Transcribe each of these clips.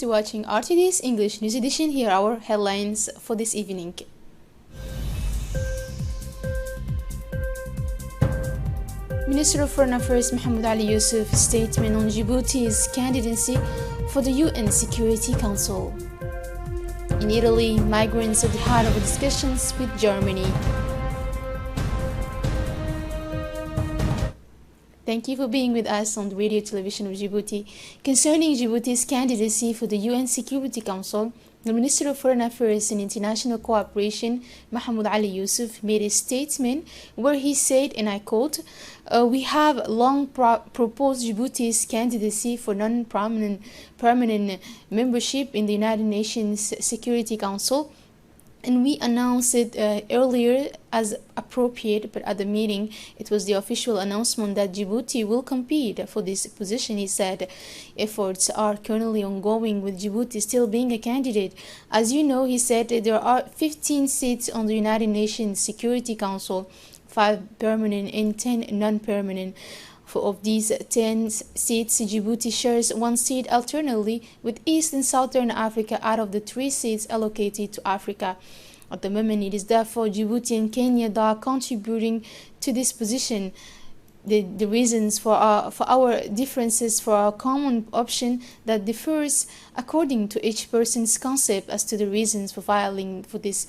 to watching RTD's English News Edition. Here are our headlines for this evening. Minister of Foreign Affairs Mohammed Ali Yousaf's statement on Djibouti's candidacy for the UN Security Council. In Italy, migrants at the heart of discussions with Germany. Thank you for being with us on the radio television of Djibouti. Concerning Djibouti's candidacy for the UN Security Council, the Minister of Foreign Affairs and International Cooperation, Mohammed Ali Yousaf, made a statement where he said, and I quote, "We have long proposed Djibouti's candidacy for permanent membership in the United Nations Security Council, and we announced it earlier as appropriate, but at the meeting it was the official announcement that Djibouti will compete for this position," he said. Efforts are currently ongoing with Djibouti still being a candidate. As you know, he said, there are 15 seats on the United Nations Security Council, 5 permanent and 10 non-permanent. Of these 10 seats, Djibouti shares 1 seat alternately with East and Southern Africa out of the 3 seats allocated to Africa. At the moment, it is therefore Djibouti and Kenya that are contributing to this position. The reasons for our differences, for our common option that differs according to each person's concept as to the reasons for filing for this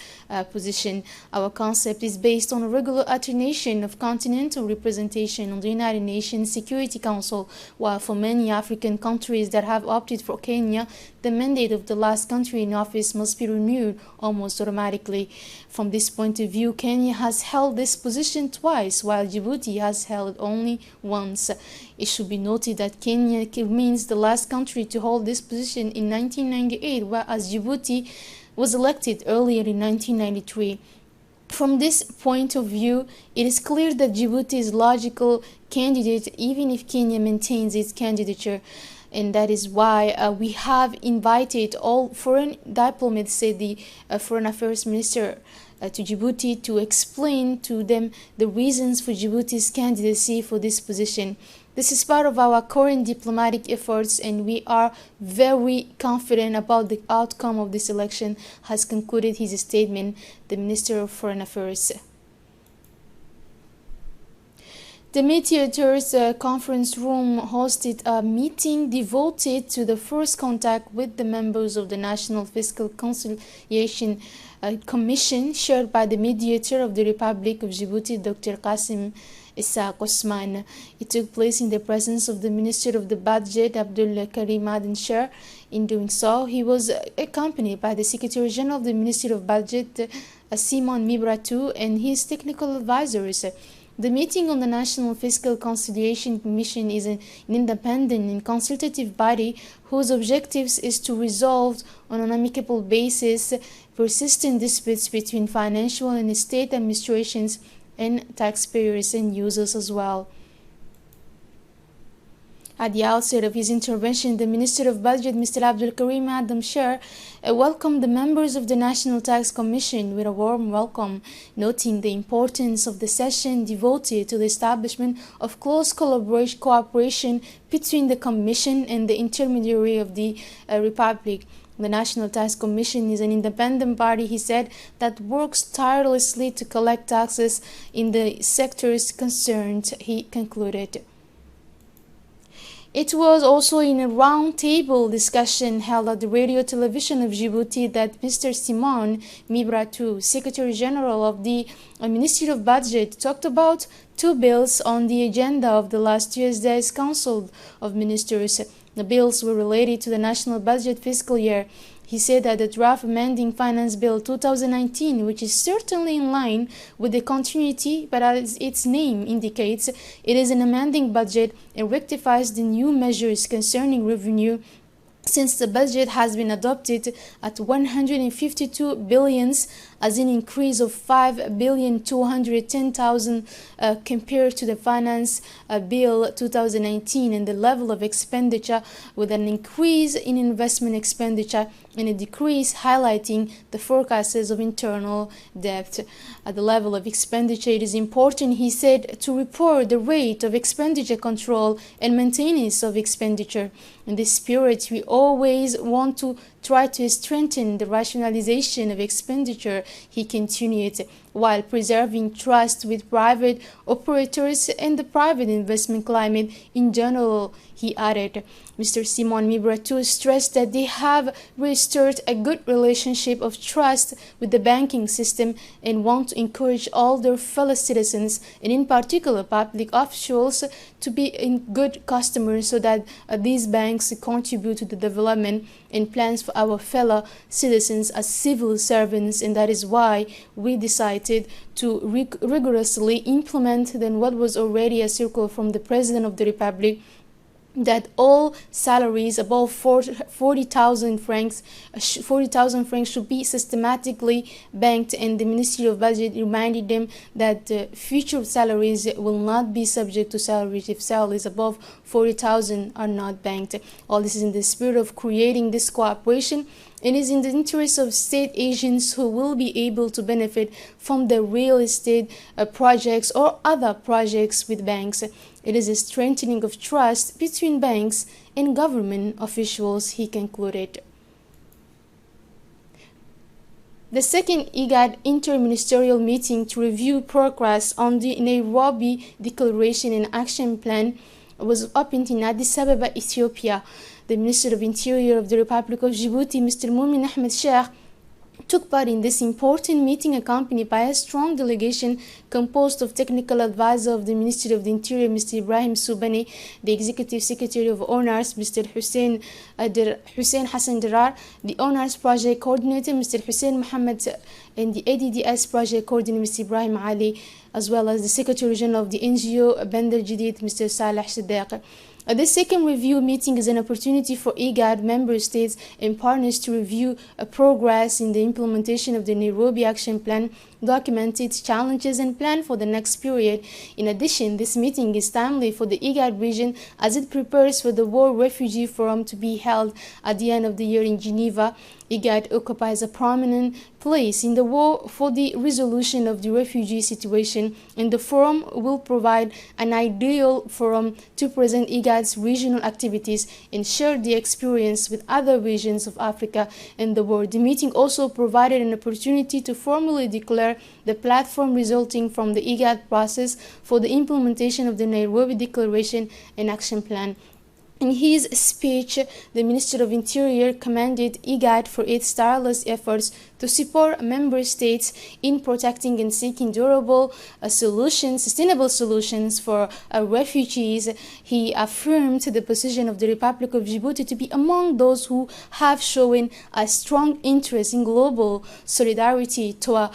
position. Our concept is based on a regular alternation of continental representation on the United Nations Security Council, while for many African countries that have opted for Kenya, the mandate of the last country in office must be renewed almost automatically. From this point of view, Kenya has held this position twice, while Djibouti has held it only once. It should be noted that Kenya remains the last country to hold this position in 1998, whereas Djibouti was elected earlier in 1993. From this point of view, it is clear that Djibouti is a logical candidate even if Kenya maintains its candidature. And that is why we have invited all foreign diplomats, said the Foreign Affairs Minister, to Djibouti to explain to them the reasons for Djibouti's candidacy for this position. This is part of our current diplomatic efforts, and we are very confident about the outcome of this election, has concluded his statement, the Minister of Foreign Affairs. The mediators conference room hosted a meeting devoted to the first contact with the members of the National Fiscal Conciliation Commission, chaired by the mediator of the Republic of Djibouti, Dr. Qasim Issa Osman. It took place in the presence of the Minister of the Budget, Abdul Karim Adenshar. In doing so, he was accompanied by the Secretary General of the Ministry of Budget, Simon Mibratu, and his technical advisors. The meeting on the National Fiscal Conciliation Commission is an independent and consultative body whose objectives is to resolve on an amicable basis persistent disputes between financial and state administrations and taxpayers and users as well. At the outset of his intervention, the Minister of Budget, Mr. Abdul Karim Adenshar, welcomed the members of the National Tax Commission with a warm welcome, noting the importance of the session devoted to the establishment of close cooperation between the Commission and the intermediary of the Republic. The National Tax Commission is an independent body, he said, that works tirelessly to collect taxes in the sectors concerned, he concluded. It was also in a round-table discussion held at the Radio Television of Djibouti that Mr. Simon Mibratu, Secretary General of the Ministry of Budget, talked about 2 bills on the agenda of the last Tuesday's Council of Ministers. The bills were related to the national budget fiscal year. He said that the draft amending Finance Bill 2019, which is certainly in line with the continuity, but as its name indicates, it is an amending budget and rectifies the new measures concerning revenue since the budget has been adopted at 152 billion as an increase of 5,210,000 compared to the Finance Bill 2019, and the level of expenditure with an increase in investment expenditure and a decrease, highlighting the forecasts of internal debt. At the level of expenditure, it is important, he said, to report the rate of expenditure control and maintenance of expenditure. In this spirit, we always want to try to strengthen the rationalization of expenditure, he continued, while preserving trust with private operators and the private investment climate in general, he added. Mr. Simon Mibratou stressed that they have restored a good relationship of trust with the banking system and want to encourage all their fellow citizens, and in particular public officials, to be good customers so that these banks contribute to the development and plans for our fellow citizens as civil servants, and that is why we decided to rigorously implement then what was already a circle from the President of the Republic, that all salaries above 40,000 francs should be systematically banked, and the Ministry of Budget reminded them that future salaries will not be subject to salaries if salaries above 40,000 are not banked. All this is in the spirit of creating this cooperation. It is in the interest of state agents who will be able to benefit from the real estate projects or other projects with banks. It is a strengthening of trust between banks and government officials, he concluded. The second Egad Inter ministerial meeting to review progress on the Nairobi Declaration and Action Plan was opened in Addis Ababa, Ethiopia. The Minister of Interior of the Republic of Djibouti, Mr. Moumin Ahmed Sheikh, took part in this important meeting accompanied by a strong delegation composed of technical advisor of the Ministry of the Interior, Mr. Ibrahim Soubani, the Executive Secretary of Owners, Mr. Hussein Hassan Dirar, the Owners Project Coordinator, Mr. Hussein Mohammed, and the ADDS Project Coordinator, Mr. Ibrahim Ali, as well as the Secretary General of the NGO, Bandar Jadid, Mr. Saleh Siddiq. The second review meeting is an opportunity for Egad member states and partners to review progress in the implementation of the Nairobi Action Plan, document its challenges and plan for the next period. In addition, this meeting is timely for the Egad region as it prepares for the World Refugee Forum to be held at the end of the year in Geneva. Egad occupies a prominent place in the war for the resolution of the refugee situation, and the forum will provide an ideal forum to present Egad's regional activities and share the experience with other regions of Africa and the world. The meeting also provided an opportunity to formally declare the platform resulting from the Egad process for the implementation of the Nairobi Declaration and Action Plan. In his speech, the Minister of Interior commended Egad for its tireless efforts to support member states in protecting and seeking durable sustainable solutions for refugees. He affirmed the position of the Republic of Djibouti to be among those who have shown a strong interest in global solidarity to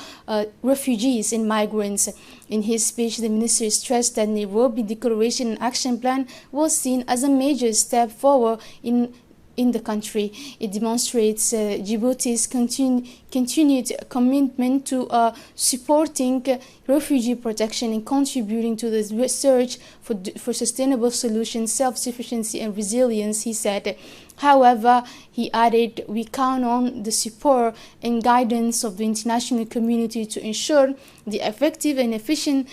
refugees and migrants. In his speech, the minister stressed that Nairobi Declaration and Action Plan was seen as a major step forward in the country. It demonstrates Djibouti's continued commitment to supporting refugee protection and contributing to the search for sustainable solutions, self-sufficiency and resilience, he said. However, he added, we count on the support and guidance of the international community to ensure the effective and efficient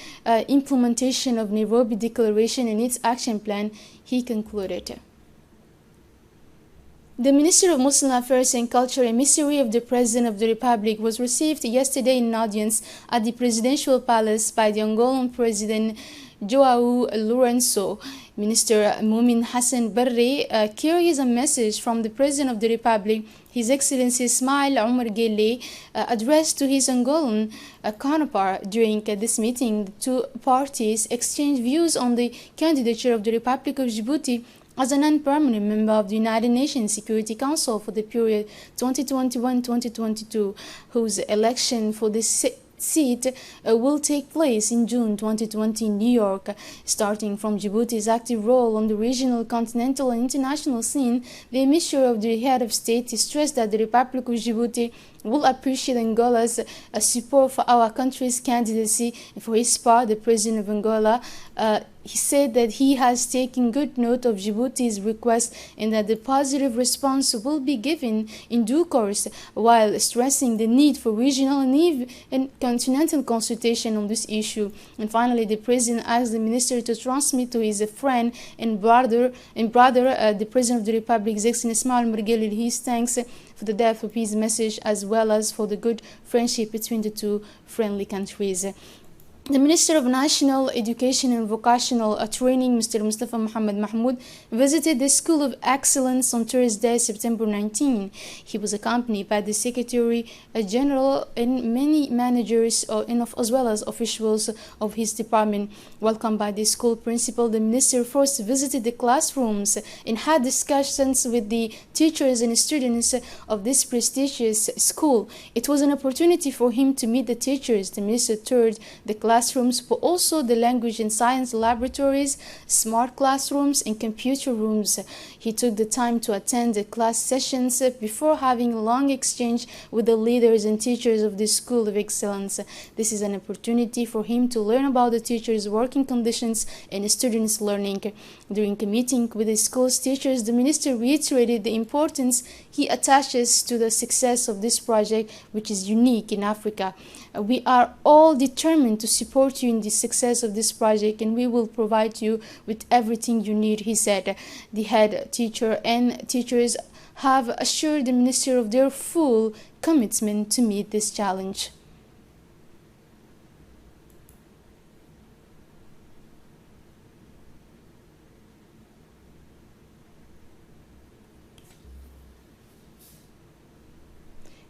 implementation of Nairobi Declaration and its action plan, he concluded. The Minister of Muslim Affairs and Culture, emissary of the President of the Republic, was received yesterday in an audience at the Presidential Palace by the Angolan President João Lourenço. Minister Moumin Hassan Barre carries a message from the President of the Republic, His Excellency Ismail Omar Guelleh, addressed to his Angolan counterpart. During this meeting, the two parties exchanged views on the candidature of the Republic of Djibouti as a non-permanent member of the United Nations Security Council for the period 2021-2022, whose election for this seat will take place in June 2020 in New York. Starting from Djibouti's active role on the regional, continental and international scene, the emissary of the head of state stressed that the Republic of Djibouti will appreciate Angola's support for our country's candidacy. And for his part, the President of Angola, he said that he has taken good note of Djibouti's request and that the positive response will be given in due course, while stressing the need for regional and continental consultation on this issue. And finally, the President asked the Minister to transmit to his friend and brother, the President of the Republic, His Excellency Ismail Mergeli, his thanks for the depth of his message as well as for the good friendship between the two friendly countries. The Minister of National Education and Vocational Training, Mr. Mustafa Mohammed Mahmoud, visited the School of Excellence on Thursday, September 19. He was accompanied by the Secretary General and many managers as well as officials of his department. Welcomed by the school principal, the minister first visited the classrooms and had discussions with the teachers and students of this prestigious school. It was an opportunity for him to meet the teachers. The minister toured the classrooms, but also the language and science laboratories, smart classrooms, and computer rooms. He took the time to attend the class sessions before having a long exchange with the leaders and teachers of the School of Excellence. This is an opportunity for him to learn about the teachers' working conditions and students' learning. During a meeting with the school's teachers, the minister reiterated the importance he attaches to the success of this project, which is unique in Africa. We are all determined to support you in the success of this project, and we will provide you with everything you need, he said. The head teacher and teachers have assured the minister of their full commitment to meet this challenge.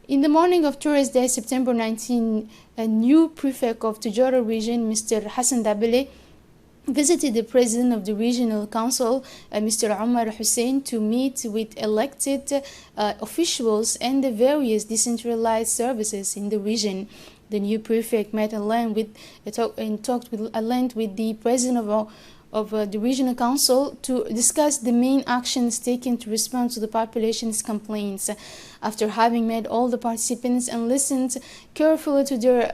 In the morning of Thursday, September 19, a new prefect of Tujara region, Mr. Hassan Dabele, visited the president of the regional council, Mr. Omar Hussein, to meet with elected officials and the various decentralized services in the region. The new prefect met at length with the president of the regional council to discuss the main actions taken to respond to the population's complaints. After having met all the participants and listened carefully to their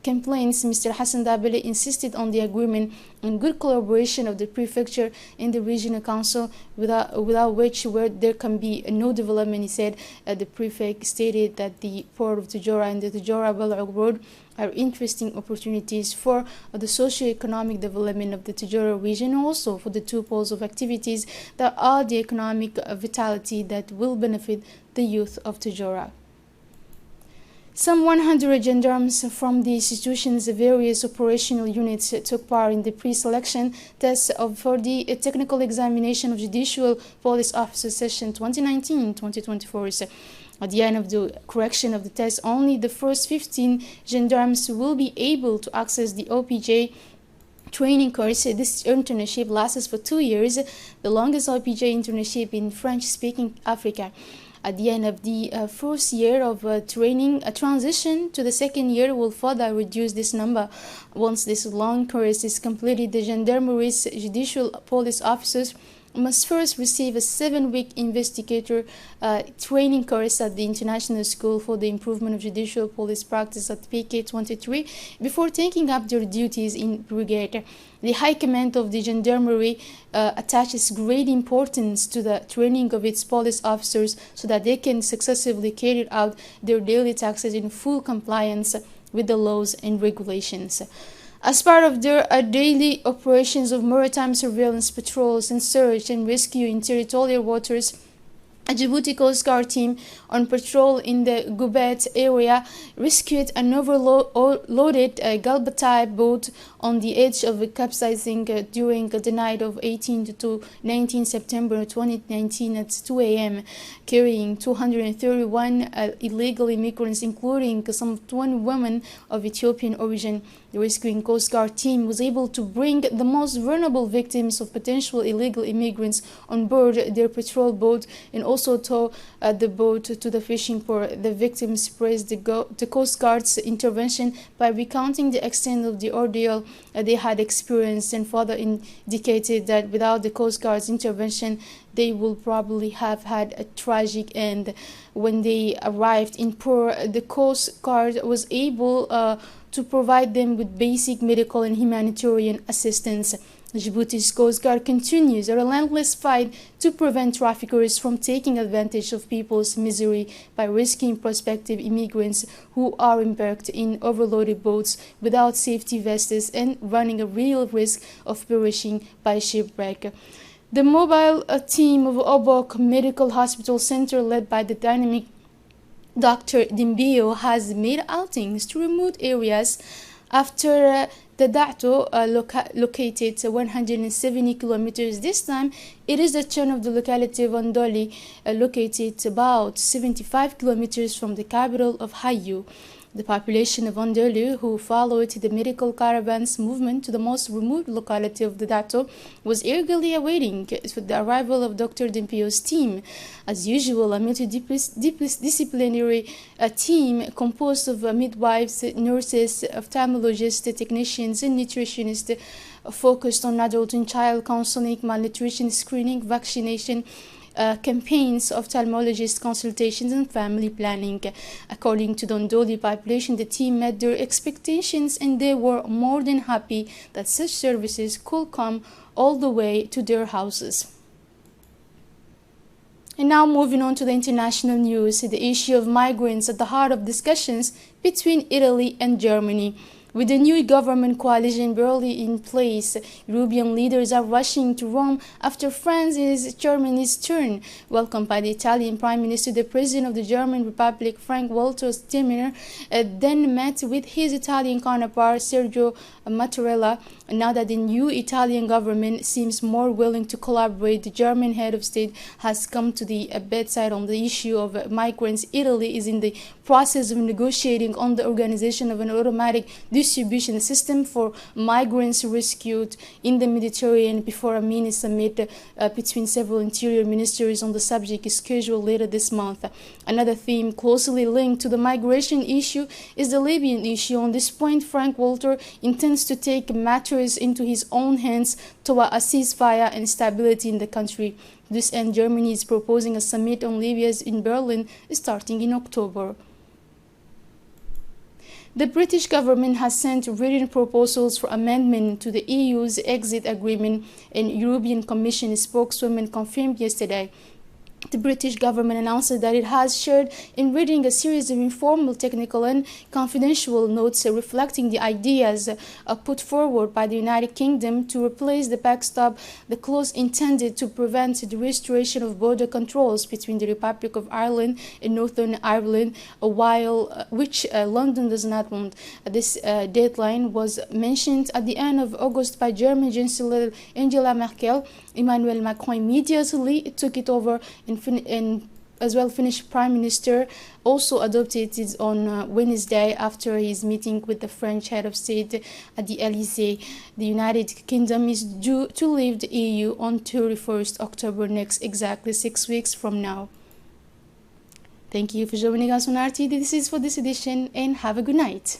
complaints, Mr. Hassan Dabele insisted on the agreement and good collaboration of the prefecture and the regional council, without which there can be no development. He said the prefect stated that the port of Tujara and the Tujara-Bal'og road are interesting opportunities for the socio-economic development of the Tujara region, also for the two poles of activities that are the economic vitality that will benefit the youth of Tujara. Some 100 gendarmes from the institution's various operational units took part in the pre-selection test for the technical examination of Judicial Police Officer Session 2019-2024. At the end of the correction of the test, only the first 15 gendarmes will be able to access the OPJ training course. This internship lasts for 2 years, the longest OPJ internship in French-speaking Africa. At the end of the first year of training, a transition to the second year will further reduce this number. Once this long course is completed, the gendarmerie's judicial police officers must first receive a 7-week investigator training course at the International School for the Improvement of Judicial Police Practice at PK23 before taking up their duties in brigade. The High Command of the Gendarmerie attaches great importance to the training of its police officers so that they can successfully carry out their daily tasks in full compliance with the laws and regulations. As part of their daily operations of maritime surveillance patrols and search and rescue in territorial waters, a Djibouti Coast Guard team on patrol in the Goubet area rescued an overloaded Galba-type boat on the edge of capsizing during the night of 18 to 19 September 2019 at 2 a.m., carrying 231 illegal immigrants, including some 20 women of Ethiopian origin. The rescuing Coast Guard team was able to bring the most vulnerable victims of potential illegal immigrants on board their patrol boat and also tow the boat to the fishing port. The victims praised the Coast Guard's intervention by recounting the extent of the ordeal they had experienced and further indicated that without the Coast Guard's intervention, they will probably have had a tragic end. When they arrived in port, the Coast Guard was able to provide them with basic medical and humanitarian assistance. Djibouti's Coast Guard continues a relentless fight to prevent traffickers from taking advantage of people's misery by rescuing prospective immigrants who are embarked in overloaded boats without safety vests and running a real risk of perishing by shipwreck. The mobile team of Obok Medical Hospital Center, led by the dynamic Dr. Dimbio, has made outings to remote areas after the Dato, located 170 kilometers this time. It is the turn of the locality of Andoli, located about 75 kilometers from the capital of Hayu. The population of Andoli, who followed the medical caravans movement to the most remote locality of the Dato, was eagerly awaiting the arrival of Dr. Dimpio's team. As usual, a multidisciplinary team composed of midwives, nurses, ophthalmologists, technicians, and nutritionists focused on adult and child counseling, malnutrition screening, vaccination, campaigns, ophthalmologist consultations, and family planning. According to the Ndoli population, the team met their expectations and they were more than happy that such services could come all the way to their houses. And now moving on to the international news, the issue of migrants at the heart of discussions between Italy and Germany. With the new government coalition barely in place, European leaders are rushing to Rome after France is Germany's turn. Welcomed by the Italian Prime Minister, the President of the German Republic, Frank-Walter Steinmeier, then met with his Italian counterpart, Sergio Mattarella. Now that the new Italian government seems more willing to collaborate, the German head of state has come to the bedside on the issue of migrants. Italy is in the process of negotiating on the organization of an automatic distribution system for migrants rescued in the Mediterranean before a mini summit between several interior ministers on the subject is scheduled later this month. Another theme closely linked to the migration issue is the Libyan issue. On this point, Frank-Walter intends to take matters into his own hands toward a ceasefire and stability in the country. To this end, Germany is proposing a summit on Libya in Berlin starting in October. The British government has sent written proposals for amendment to the EU's exit agreement, and European Commission spokeswoman confirmed yesterday. The British government announced that it has shared in writing a series of informal, technical and confidential notes reflecting the ideas put forward by the United Kingdom to replace the backstop, the clause intended to prevent the restoration of border controls between the Republic of Ireland and Northern Ireland, which London does not want. This deadline was mentioned at the end of August by German Chancellor Angela Merkel. Emmanuel Macron immediately took it over, and as well Finnish Prime Minister also adopted it on Wednesday after his meeting with the French head of state at the Elysee. The United Kingdom is due to leave the EU on 31st October next, exactly 6 weeks from now. Thank you for joining us on RTD. This is for this edition, and have a good night.